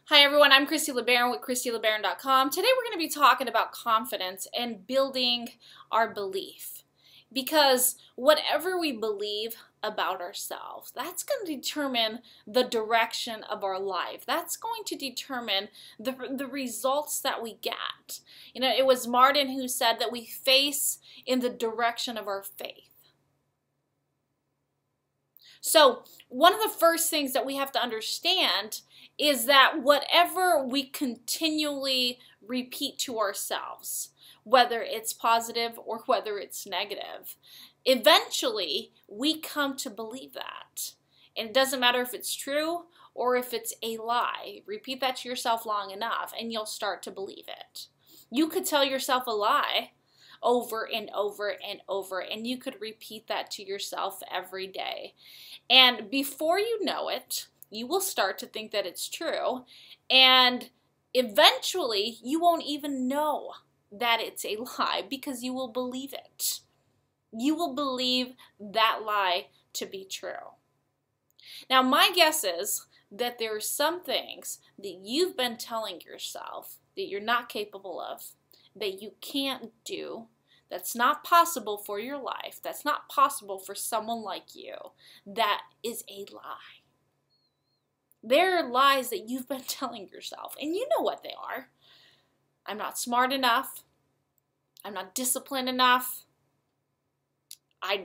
Hi everyone, I'm Christy LeBaron with ChristyLeBaron.com. Today we're going to be talking about confidence and building our belief. Because whatever we believe about ourselves, that's going to determine the direction of our life. That's going to determine the results that we get. You know, it was Martin who said that we face in the direction of our faith. So one of the first things that we have to understand is that whatever we continually repeat to ourselves, whether it's positive or whether it's negative, eventually we come to believe that. And it doesn't matter if it's true or if it's a lie. Repeat that to yourself long enough and you'll start to believe it. You could tell yourself a lie over and over and over, and you could repeat that to yourself every day. And before you know it, you will start to think that it's true, and eventually you won't even know that it's a lie because you will believe it. You will believe that lie to be true. Now, my guess is that there are some things that you've been telling yourself that you're not capable of, that you can't do, that's not possible for your life, that's not possible for someone like you, that is a lie. There are lies that you've been telling yourself, and you know what they are. I'm not smart enough. I'm not disciplined enough. I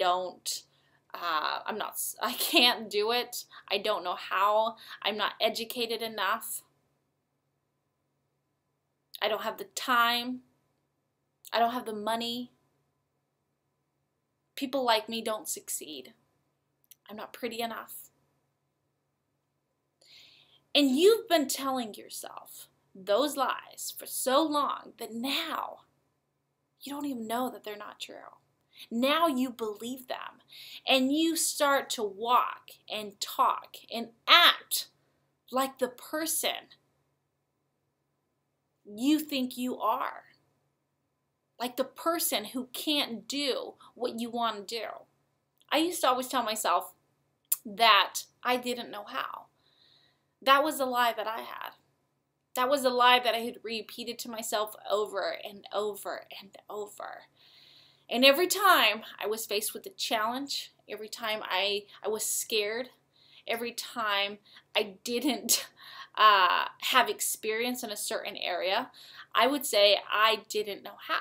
can't do it. I don't know how. I'm not educated enough. I don't have the time. I don't have the money. People like me don't succeed. I'm not pretty enough. And you've been telling yourself those lies for so long that now you don't even know that they're not true. Now you believe them, and you start to walk and talk and act like the person you think you are. Like the person who can't do what you want to do. I used to always tell myself that I didn't know how. That was a lie that I had. That was a lie that I had repeated to myself over and over and over. And every time I was faced with a challenge, every time I was scared, every time I didn't have experience in a certain area, I would say I didn't know how.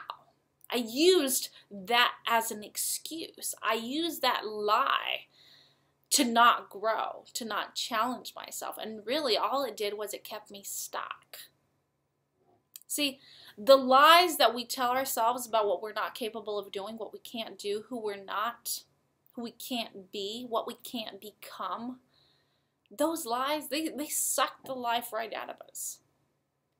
I used that as an excuse. I used that lie to not grow, to not challenge myself. And really all it did was it kept me stuck. See, the lies that we tell ourselves about what we're not capable of doing, what we can't do, who we're not, who we can't be, what we can't become, those lies, they suck the life right out of us.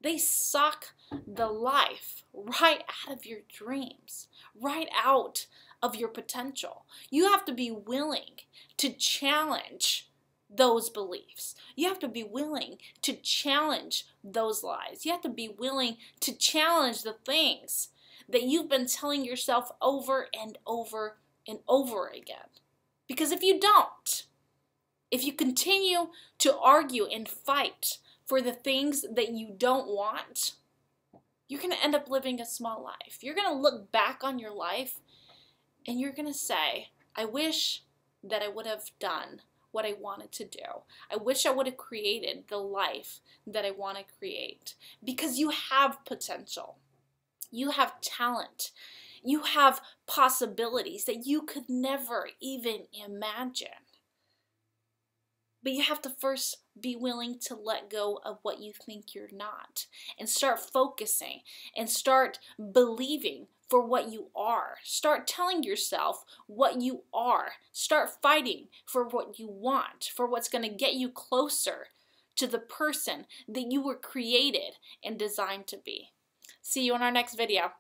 They suck the life right out of your dreams, right out of your potential. You have to be willing to challenge those beliefs. You have to be willing to challenge those lies. You have to be willing to challenge the things that you've been telling yourself over and over and over again. Because if you don't, if you continue to argue and fight for the things that you don't want, you're going to end up living a small life. You're going to look back on your life and you're going to say, I wish that I would have done what I wanted to do. I wish I would have created the life that I want to create. Because you have potential. You have talent. You have possibilities that you could never even imagine. But you have to first be willing to let go of what you think you're not and start focusing and start believing for what you are. Start telling yourself what you are. Start fighting for what you want, for what's going to get you closer to the person that you were created and designed to be. See you in our next video.